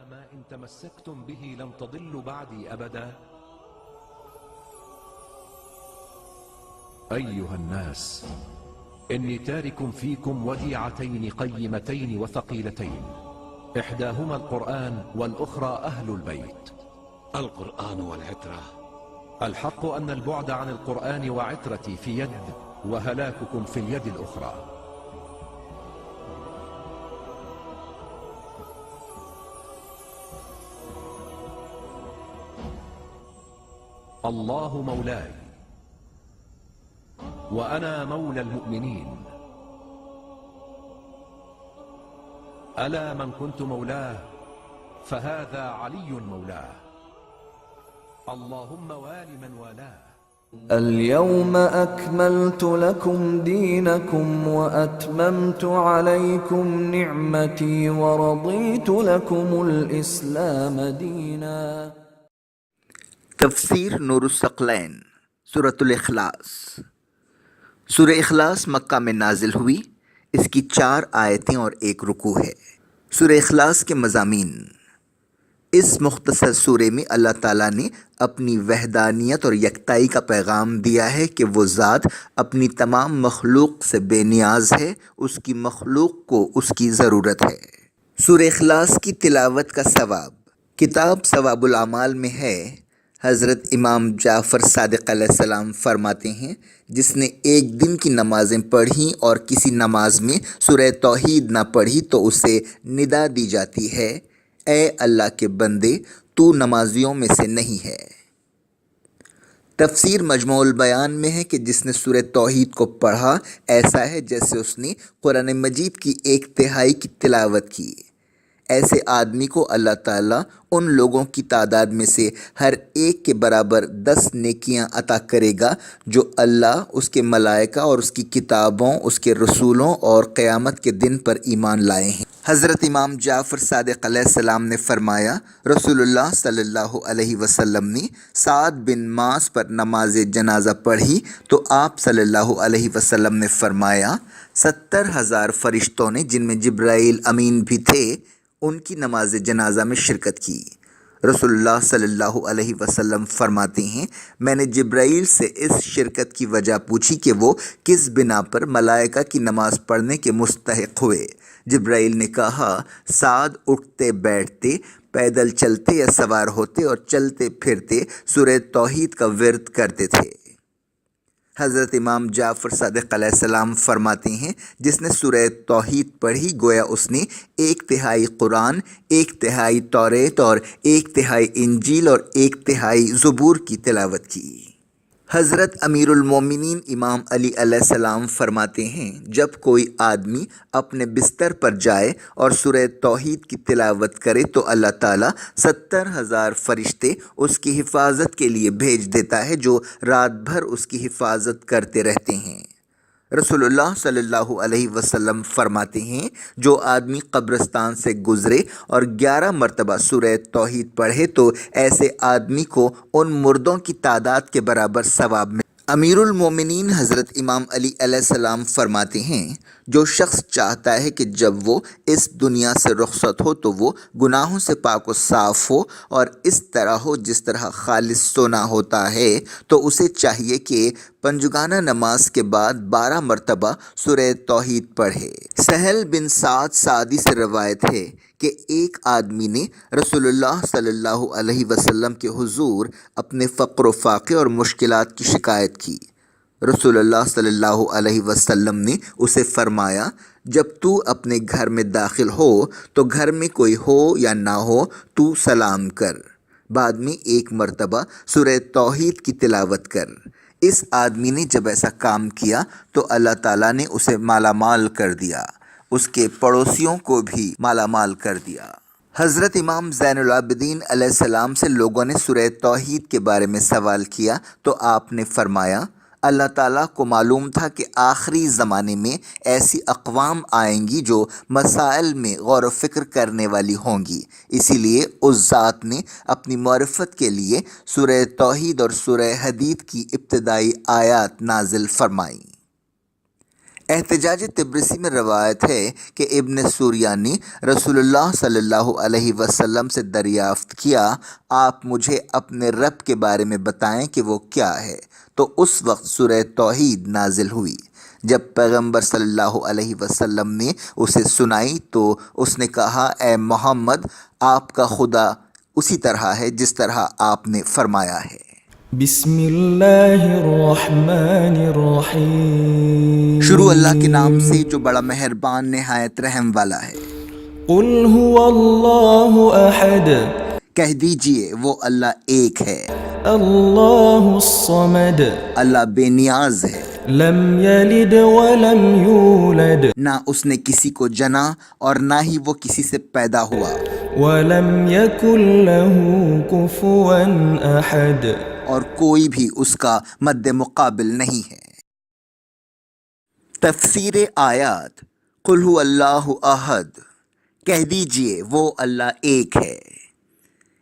ما إن تمسكتم به لن تضلوا بعدي أبدا. أيها الناس، إني تارك فيكم وديعتين قيمتين وثقيلتين، إحداهما القرآن والأخرى أهل البيت. القرآن والعترة. الحق أن البعد عن القرآن وعترتي في يد، وهلاككم في اليد الأخرى. الله مولاي وأنا مولى المؤمنين. ألا من كنت مولاه فهذا علي مولاه. اللهم وال من والاه. اليوم أكملت لكم دينكم وأتممت عليكم نعمتي ورضيت لكم الإسلام دينا. تفسیر نور الثقلین سورۃ الاخلاص۔ سورہ اخلاص مکہ میں نازل ہوئی۔ اس کی 4 آیتیں اور 1 رکوع ہے۔ سورہ اخلاص کے مضامین۔ اس مختصر سورے میں اللہ تعالیٰ نے اپنی وحدانیت اور یکتائی کا پیغام دیا ہے کہ وہ ذات اپنی تمام مخلوق سے بے نیاز ہے، اس کی مخلوق کو اس کی ضرورت ہے۔ سورہ اخلاص کی تلاوت کا ثواب۔ کتاب ثواب الاعمال میں ہے، حضرت امام جعفر صادق علیہ السلام فرماتے ہیں، جس نے ایک دن کی نمازیں پڑھی اور کسی نماز میں سورہ توحید نہ پڑھی تو اسے ندا دی جاتی ہے، اے اللہ کے بندے، تو نمازیوں میں سے نہیں ہے۔ تفسیر مجموع البیان میں ہے کہ جس نے سورہ توحید کو پڑھا ایسا ہے جیسے اس نے قرآن مجید کی 1/3 کی تلاوت کی۔ ایسے آدمی کو اللہ تعالیٰ ان لوگوں کی تعداد میں سے ہر ایک کے برابر 10 نیکیاں عطا کرے گا جو اللہ، اس کے ملائکہ اور اس کی کتابوں، اس کے رسولوں اور قیامت کے دن پر ایمان لائے ہیں۔ حضرت امام جعفر صادق علیہ السلام نے فرمایا، رسول اللہ صلی اللہ علیہ وسلم نے سعد بن معاذ پر نماز جنازہ پڑھی تو آپ صلی اللہ علیہ وسلم نے فرمایا، 70,000 فرشتوں نے، جن میں جبرائیل امین بھی تھے، ان کی نماز جنازہ میں شرکت کی۔ رسول اللہ صلی اللہ علیہ وسلم فرماتے ہیں، میں نے جبرائیل سے اس شرکت کی وجہ پوچھی کہ وہ کس بنا پر ملائکہ کی نماز پڑھنے کے مستحق ہوئے۔ جبرائیل نے کہا، سعد اٹھتے بیٹھتے، پیدل چلتے یا سوار ہوتے اور چلتے پھرتے سورہ توحید کا ورد کرتے تھے۔ حضرت امام جعفر صادق علیہ السلام فرماتے ہیں، جس نے سورہ توحید پڑھی گویا اس نے 1/3 قرآن، 1/3 توریت اور 1/3 انجیل اور 1/3 زبور کی تلاوت کی۔ حضرت امیر المومنین امام علی علیہ السلام فرماتے ہیں، جب کوئی آدمی اپنے بستر پر جائے اور سورہ توحید کی تلاوت کرے تو اللہ تعالیٰ 70,000 فرشتے اس کی حفاظت کے لیے بھیج دیتا ہے جو رات بھر اس کی حفاظت کرتے رہتے ہیں۔ رسول اللہ صلی اللہ علیہ وسلم فرماتے ہیں، جو آدمی قبرستان سے گزرے اور 11 مرتبہ سورہ توحید پڑھے تو ایسے آدمی کو ان مردوں کی تعداد کے برابر ثواب میں۔ امیر المومنین حضرت امام علی علیہ السلام فرماتے ہیں، جو شخص چاہتا ہے کہ جب وہ اس دنیا سے رخصت ہو تو وہ گناہوں سے پاک و صاف ہو اور اس طرح ہو جس طرح خالص سونا ہوتا ہے، تو اسے چاہیے کہ پنجگانہ نماز کے بعد 12 مرتبہ سورہ توحید پڑھے۔ سہل بن سعد سعدی سے روایت ہے کہ ایک آدمی نے رسول اللہ صلی اللہ علیہ وسلم کے حضور اپنے فقر و فاقے اور مشکلات کی شکایت کی۔ رسول اللہ صلی اللہ علیہ وسلم نے اسے فرمایا، جب تو اپنے گھر میں داخل ہو تو گھر میں کوئی ہو یا نہ ہو تو سلام کر، بعد میں 1 مرتبہ سورہ توحید کی تلاوت کر۔ اس آدمی نے جب ایسا کام کیا تو اللہ تعالیٰ نے اسے مالا مال کر دیا، اس کے پڑوسیوں کو بھی مالا مال کر دیا۔ حضرت امام زین العابدین علیہ السلام سے لوگوں نے سورہ توحید کے بارے میں سوال کیا تو آپ نے فرمایا، اللہ تعالیٰ کو معلوم تھا کہ آخری زمانے میں ایسی اقوام آئیں گی جو مسائل میں غور و فکر کرنے والی ہوں گی، اسی لیے اس ذات نے اپنی معرفت کے لیے سورہ توحید اور سورہ حدید کی ابتدائی آیات نازل فرمائیں۔ احتجاج تبرسی میں روایت ہے کہ ابن سوریہ نے رسول اللہ صلی اللہ علیہ وسلم سے دریافت کیا، آپ مجھے اپنے رب کے بارے میں بتائیں کہ وہ کیا ہے، تو اس وقت سورہ توحید نازل ہوئی۔ جب پیغمبر صلی اللہ علیہ وسلم نے اسے سنائی تو اس نے کہا، اے محمد، آپ کا خدا اسی طرح ہے جس طرح آپ نے فرمایا ہے۔ بسم اللہ الرحمن الرحیم۔ شروع اللہ کے نام سے جو بڑا مہربان نہایت رحم والا ہے۔ قل هو اللہ احد۔ کہہ دیجئے وہ اللہ ایک ہے، اللہ الصمد۔ اللہ بے نیاز ہے، لم یلد ولم یولد۔ نہ اس نے کسی کو جنا اور نہ ہی وہ کسی سے پیدا ہوا، ولم یکن له کفوا احد۔ اور کوئی بھی اس کا مد مقابل نہیں ہے۔ تفسیر آیات: قل هو اللہ احد، کہہ دیجئے وہ اللہ ایک ہے۔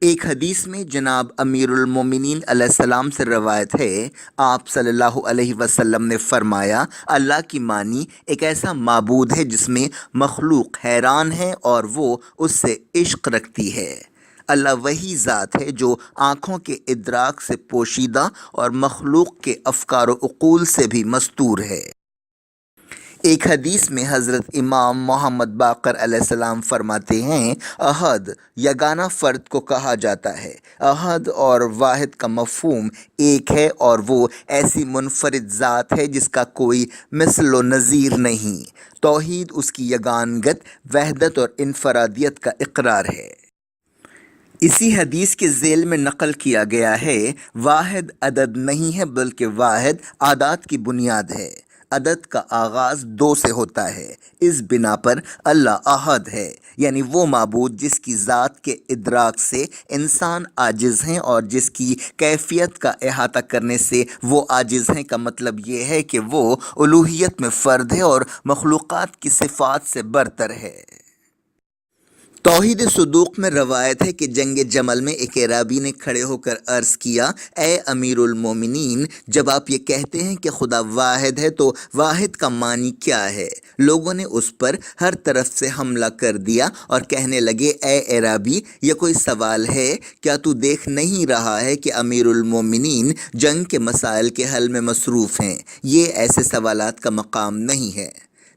ایک حدیث میں جناب امیر المومنین علیہ السلام سے روایت ہے، آپ صلی اللہ علیہ وسلم نے فرمایا، اللہ کی معنی ایک ایسا معبود ہے جس میں مخلوق حیران ہے اور وہ اس سے عشق رکھتی ہے۔ اللہ وہی ذات ہے جو آنکھوں کے ادراک سے پوشیدہ اور مخلوق کے افکار و عقول سے بھی مستور ہے۔ ایک حدیث میں حضرت امام محمد باقر علیہ السلام فرماتے ہیں، احد یگانہ فرد کو کہا جاتا ہے۔ احد اور واحد کا مفہوم ایک ہے اور وہ ایسی منفرد ذات ہے جس کا کوئی مثل و نظیر نہیں۔ توحید اس کی یگانگت، وحدت اور انفرادیت کا اقرار ہے۔ اسی حدیث کے ذیل میں نقل کیا گیا ہے، واحد عدد نہیں ہے بلکہ واحد اعداد کی بنیاد ہے۔ عدد کا آغاز 2 سے ہوتا ہے۔ اس بنا پر اللہ احد ہے، یعنی وہ معبود جس کی ذات کے ادراک سے انسان عاجز ہیں اور جس کی کیفیت کا احاطہ کرنے سے وہ عاجز ہیں کا مطلب یہ ہے کہ وہ الوہیت میں فرد ہے اور مخلوقات کی صفات سے برتر ہے۔ توحید صدوق میں روایت ہے کہ جنگ جمل میں ایک اعرابی نے کھڑے ہو کر عرض کیا، اے امیر المومنین، جب آپ یہ کہتے ہیں کہ خدا واحد ہے تو واحد کا معنی کیا ہے؟ لوگوں نے اس پر ہر طرف سے حملہ کر دیا اور کہنے لگے، اے اعرابی، یہ کوئی سوال ہے؟ کیا تو دیکھ نہیں رہا ہے کہ امیر المومنین جنگ کے مسائل کے حل میں مصروف ہیں؟ یہ ایسے سوالات کا مقام نہیں ہے۔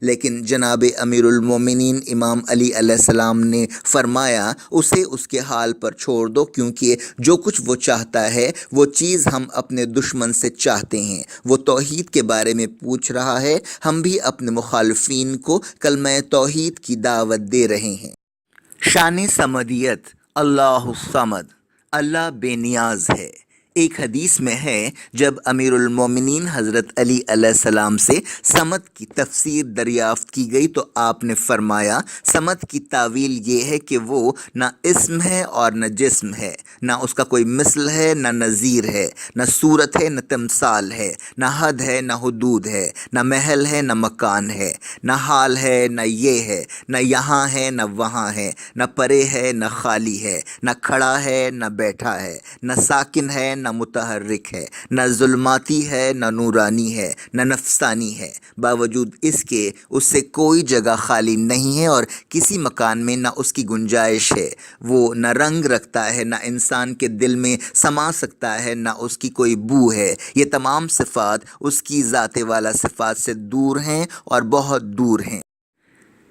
لیکن جناب امیر المومنین امام علی علیہ السلام نے فرمایا، اسے اس کے حال پر چھوڑ دو، کیونکہ جو کچھ وہ چاہتا ہے وہ چیز ہم اپنے دشمن سے چاہتے ہیں۔ وہ توحید کے بارے میں پوچھ رہا ہے، ہم بھی اپنے مخالفین کو کلمہ توحید کی دعوت دے رہے ہیں۔ شان صمدیت: اللہ الصمد، اللہ بے نیاز ہے۔ ایک حدیث میں ہے، جب امیر المومنین حضرت علی علیہ السلام سے صمد کی تفسیر دریافت کی گئی تو آپ نے فرمایا، صمد کی تعویل یہ ہے کہ وہ نہ اسم ہے اور نہ جسم ہے، نہ اس کا کوئی مثل ہے نہ نظیر ہے، نہ صورت ہے نہ تمثال ہے، نہ حد ہے نہ حدود ہے، نہ محل ہے نہ مکان ہے، نہ حال ہے نہ یہ ہے، نہ یہاں ہے نہ وہاں ہے، نہ پرے ہے نہ خالی ہے، نہ کھڑا ہے نہ بیٹھا ہے، نہ ساکن ہے نہ متحرک ہے، نہ ظلماتی ہے نہ نورانی ہے، نہ نفسانی ہے، باوجود اس کے اس سے کوئی جگہ خالی نہیں ہے اور کسی مکان میں نہ اس کی گنجائش ہے۔ وہ نہ رنگ رکھتا ہے، نہ انسان کے دل میں سما سکتا ہے، نہ اس کی کوئی بو ہے۔ یہ تمام صفات اس کی ذات والا صفات سے دور ہیں اور بہت دور ہیں۔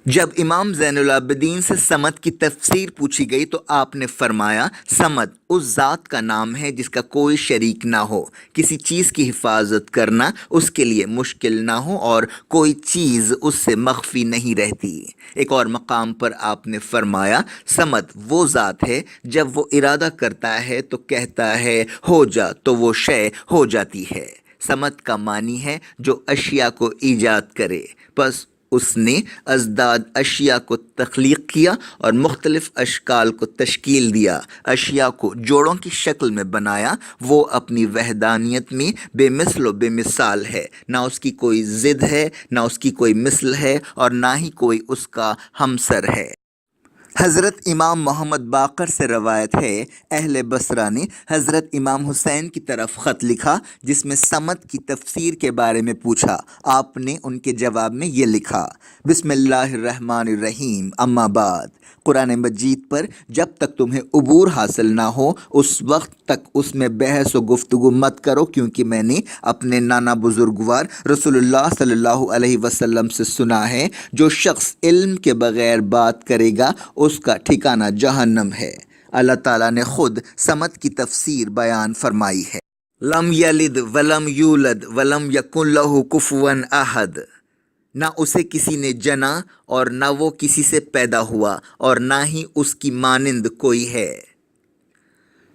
جب امام زین العابدین سے صمد کی تفسیر پوچھی گئی تو آپ نے فرمایا، صمد اس ذات کا نام ہے جس کا کوئی شریک نہ ہو، کسی چیز کی حفاظت کرنا اس کے لیے مشکل نہ ہو اور کوئی چیز اس سے مخفی نہیں رہتی۔ ایک اور مقام پر آپ نے فرمایا، صمد وہ ذات ہے جب وہ ارادہ کرتا ہے تو کہتا ہے ہو جا تو وہ شے ہو جاتی ہے۔ صمد کا معنی ہے جو اشیاء کو ایجاد کرے، پس اس نے ازداد اشیاء کو تخلیق کیا اور مختلف اشکال کو تشکیل دیا، اشیاء کو جوڑوں کی شکل میں بنایا۔ وہ اپنی وحدانیت میں بے مثل و بے مثال ہے، نہ اس کی کوئی ضد ہے، نہ اس کی کوئی مثل ہے اور نہ ہی کوئی اس کا ہمسر ہے۔ حضرت امام محمد باقر سے روایت ہے، اہل بصرہ نے حضرت امام حسین کی طرف خط لکھا جس میں صمد کی تفسیر کے بارے میں پوچھا۔ آپ نے ان کے جواب میں یہ لکھا، بسم اللہ الرحمن الرحیم، اما بعد، قرآن مجید پر جب تک تمہیں عبور حاصل نہ ہو اس وقت تک اس میں بحث و گفتگو مت کرو، کیونکہ میں نے اپنے نانا بزرگوار رسول اللہ صلی اللہ علیہ وسلم سے سنا ہے، جو شخص علم کے بغیر بات کرے گا اس کا ٹھکانہ جہنم ہے۔ اللہ تعالیٰ نے خود صمد کی تفسیر بیان فرمائی ہے، لم یلد ولم یولد ولم یکن لہ کفوا احد، نہ اسے کسی نے جنا اور نہ وہ کسی سے پیدا ہوا اور نہ ہی اس کی مانند کوئی ہے،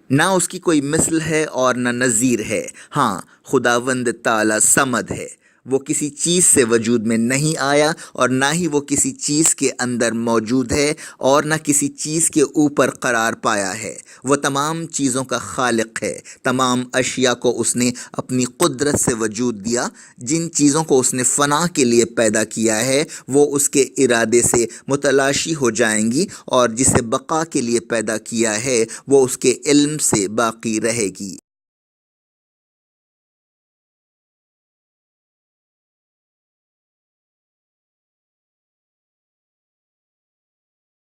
نہ اس کی کوئی مثل ہے اور نہ نظیر ہے۔ ہاں، خداوند تعالی صمد ہے، وہ کسی چیز سے وجود میں نہیں آیا اور نہ ہی وہ کسی چیز کے اندر موجود ہے اور نہ کسی چیز کے اوپر قرار پایا ہے۔ وہ تمام چیزوں کا خالق ہے، تمام اشیاء کو اس نے اپنی قدرت سے وجود دیا۔ جن چیزوں کو اس نے فنا کے لیے پیدا کیا ہے وہ اس کے ارادے سے متلاشی ہو جائیں گی، اور جسے بقا کے لیے پیدا کیا ہے وہ اس کے علم سے باقی رہے گی۔